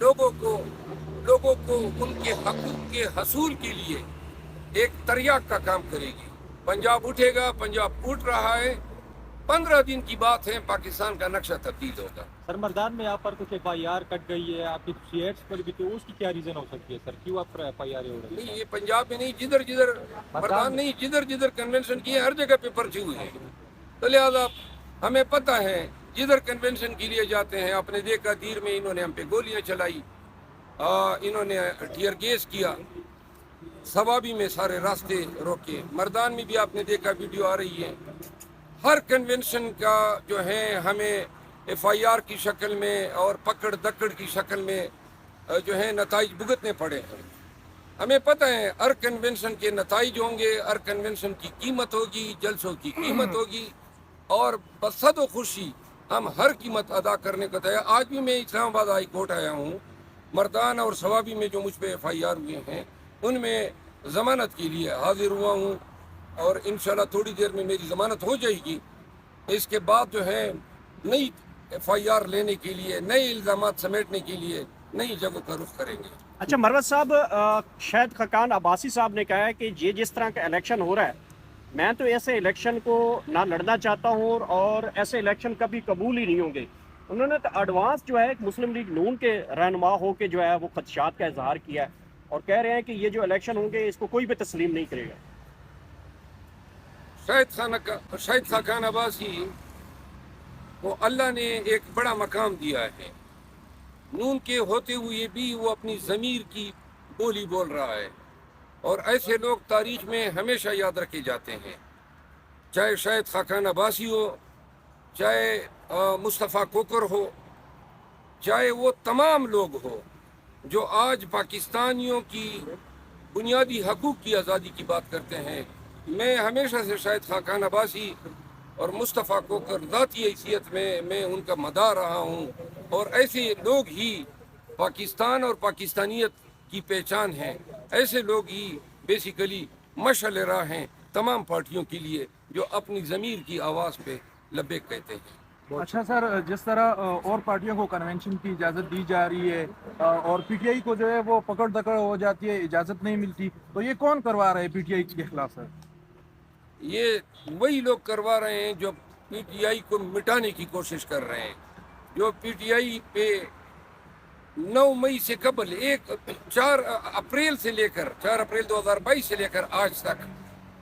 لوگوں کو ان کے حقوق کے حصول کے لیے ایک تریاق کا کام کرے گی. پنجاب اٹھے گا، پنجاب اٹھ رہا ہے. 15 دن کی بات ہے، پاکستان کا نقشہ تبدیل ہوگا. سر مردان میں آپ پر کچھ FIR کٹ گئی ہے آپ کی CX پر بھی، تو اس کی کیا ریزن ہو سکتی ہے سر؟ کیوں آپ پر FIR ہو رہی نہیں، ہے؟ یہ پنجاب میں نہیں، جدھر مردان نہیں، جدھر کنونشن کیے ہر جگہ پہ پرچے ہوئے ہیں. تو لہٰذا ہمیں پتہ ہے جدھر کنونشن کے لیے جاتے ہیں. آپ نے دیکھا دیر میں انہوں نے ہم پہ گولیاں چلائی، انہوں نے ٹیئر گیس کیا، ثوابی میں سارے راستے روکے. مردان میں بھی آپ نے دیکھا ویڈیو آ رہی ہے. ہر کنونشن کا جو ہے ہمیں FIR کی شکل میں اور پکڑ دکڑ کی شکل میں جو ہے نتائج بھگتنے پڑے ہیں. ہمیں پتہ ہے ہر کنونشن کے نتائج ہوں گے، ہر کنونشن کی قیمت ہوگی، جلسوں کی قیمت ہوگی، اور بصد و خوشی ہم ہر قیمت ادا کرنے کو تیار. آج بھی میں اسلام آباد ہائی کورٹ آیا ہوں. مردان اور ثوابی میں جو مجھ پہ FIR ہوئے ہیں ان میں ضمانت کے لیے حاضر ہوا ہوں، اور انشاءاللہ تھوڑی دیر میں میری ضمانت ہو جائے گی. اس کے بعد جو ہے نئی FIR لینے کے لیے، نئے الزامات سمیٹنے کے لیے نئی جگہوں کا رخ کریں گے. اچھا مروت صاحب، شاہد خاقان عباسی صاحب نے کہا ہے کہ یہ جس طرح کا الیکشن ہو رہا ہے، میں تو ایسے الیکشن کو نہ لڑنا چاہتا ہوں اور ایسے الیکشن کبھی قبول ہی نہیں ہوں گے. انہوں نے تو ایڈوانس جو ہے ایک مسلم لیگ نون کے رہنما ہو کے جو ہے وہ خدشات کا اظہار کیا ہے، اور کہہ رہے ہیں کہ یہ جو الیکشن ہوں گے اس کو کوئی بھی تسلیم نہیں کرے گا. شاہد خاقان عباسی کو اللہ نے ایک بڑا مقام دیا ہے. نون کے ہوتے ہوئے بھی وہ اپنی ضمیر کی بولی بول رہا ہے، اور ایسے لوگ تاریخ میں ہمیشہ یاد رکھے جاتے ہیں. چاہے شاہد خاقان عباسی ہو، چاہے مصطفیٰ کوکر ہو، چاہے وہ تمام لوگ ہو جو آج پاکستانیوں کی بنیادی حقوق کی آزادی کی بات کرتے ہیں. میں ہمیشہ سے شاہد خاقان عباسی اور مصطفیٰ کوکر ذاتی حیثیت میں ان کا مداح رہا ہوں، اور ایسے لوگ ہی پاکستان اور پاکستانیت کی پہچان ہیں. ایسے لوگ ہی بیسیکلی مشعل راہ ہیں تمام پارٹیوں کے لیے جو اپنی ضمیر کی آواز پہ لبیک کہتے ہیں. اچھا سر، جس طرح اور پارٹیوں کو کنونشن کی اجازت دی جا رہی ہے اور PTI کو جو ہے وہ پکڑ دکڑ ہو جاتی ہے، اجازت نہیں ملتی، تو یہ کون کروا رہا ہے PTI کے خلاف سر؟ یہ وہی لوگ کروا رہے ہیں جو PTI کو مٹانے کی کوشش کر رہے ہیں، جو PTI پہ 9 مئی سے قبل 4 اپریل 2022 سے لے کر آج تک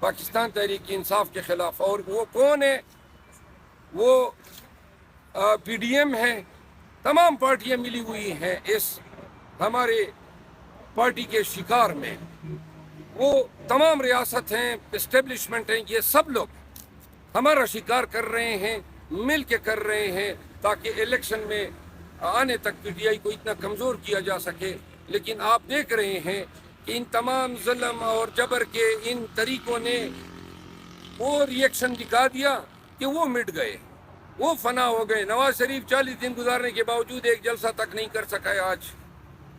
پاکستان تحریک انصاف کے خلاف. اور وہ کون ہے؟ وہ PDM ہے. تمام پارٹیاں ملی ہوئی ہیں اس ہمارے پارٹی کے شکار میں. وہ تمام ریاست ہیں، اسٹیبلشمنٹ ہیں، یہ سب لوگ ہمارا شکار کر رہے ہیں، مل کے کر رہے ہیں تاکہ الیکشن میں آنے تک PTI کو اتنا کمزور کیا جا سکے. لیکن آپ دیکھ رہے ہیں کہ ان تمام ظلم اور جبر کے ان طریقوں نے وہ ریئیکشن دکھا دیا کہ وہ مٹ گئے، وہ فنا ہو گئے. نواز شریف 40 دن گزارنے کے باوجود ایک جلسہ تک نہیں کر سکا ہے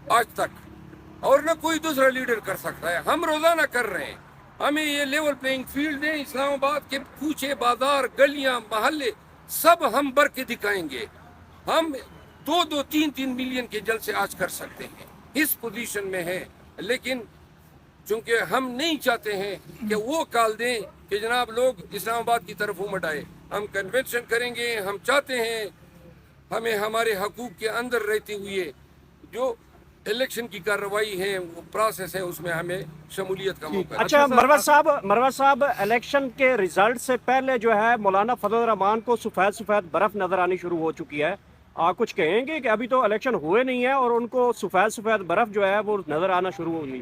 آج تک، اور نہ کوئی دوسرا لیڈر کر سکتا ہے. ہم روزانہ کر رہے ہیں. ہمیں یہ لیول پلینگ فیلڈ دیں. اسلام آباد کے کوچے بازار، گلیاں، محلے سب ہم بھر کے دکھائیں گے. ہم 2-2, 3-3 ملین کے جلسے آج کر سکتے ہیں، اس پوزیشن میں ہے. لیکن چونکہ ہم نہیں چاہتے ہیں کہ وہ کال دیں کہ جناب لوگ اسلام آباد کی طرف امٹ آئے. ہم کنونشن کریں گے. ہم چاہتے ہیں ہمیں ہمارے حقوق کے اندر رہتے ہوئے جو الیکشن کی کارروائی ہے، وہ پروسیس ہے، اس میں ہمیں شمولیت کا موقع ہے. اچھا مروت صاحب، الیکشن کے ریزلٹ سے پہلے جو ہے مولانا فضل الرحمان کو سفید برف نظر آنی شروع ہو چکی ہے. آپ کچھ کہیں گے کہ ابھی تو الیکشن ہوئے نہیں ہے اور ان کو سفید برف جو ہے وہ نظر آنا شروع ہو گئی؟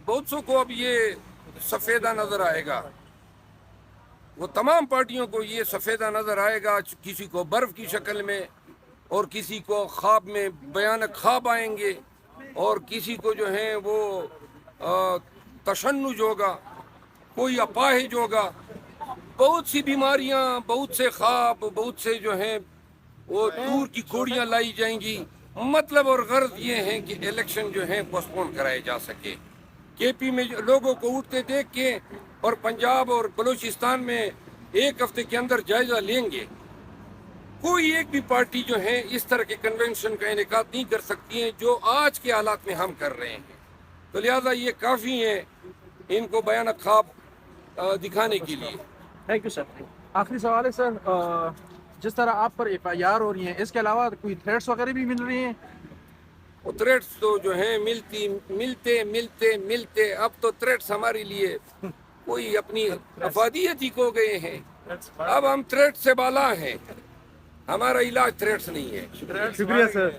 بہت سو کو اب یہ سفیدہ نظر آئے گا. وہ تمام پارٹیوں کو یہ سفیدہ نظر آئے گا. کسی کو برف کی شکل میں، اور کسی کو خواب میں بیانک خواب آئیں گے، اور کسی کو جو ہے وہ تشنج ہوگا، کوئی اپاہج ہوگا. بہت سی بیماریاں، بہت سے خواب، بہت سے جو ہیں وہ دور کی کوڑیاں لائی جائیں گی. مطلب اور غرض یہ ہے کہ الیکشن جو ہے پوسٹپون کرائے جا سکے. KP میں لوگوں کو اٹھتے دیکھ کے اور پنجاب اور بلوچستان میں 1 ہفتے کے اندر جائزہ لیں گے کوئی ایک بھی پارٹی جو ہے اس طرح کے کنونشن کا انعقاد نہیں کر سکتی ہیں جو آج کے حالات میں ہم کر رہے ہیں. تو لہذا یہ کافی ہے ان کو بیان خواب دکھانے کے لیے. Thank you sir. آخری سوال ہے سر، جس طرح آپ پر FIR ہو رہی ہیں، اس کے علاوہ کوئی تھریٹس وغیرہ بھی مل رہی ہیں؟ وہ تھریٹس تو جو ہیں ملتے اب تو تھریٹس ہمارے لیے کوئی اپنی افادیت ہی کھو گئے ہیں. اب ہم تھریٹ سے بالا ہیں، ہمارا علاج تھریٹس نہیں ہے. شکریہ سر.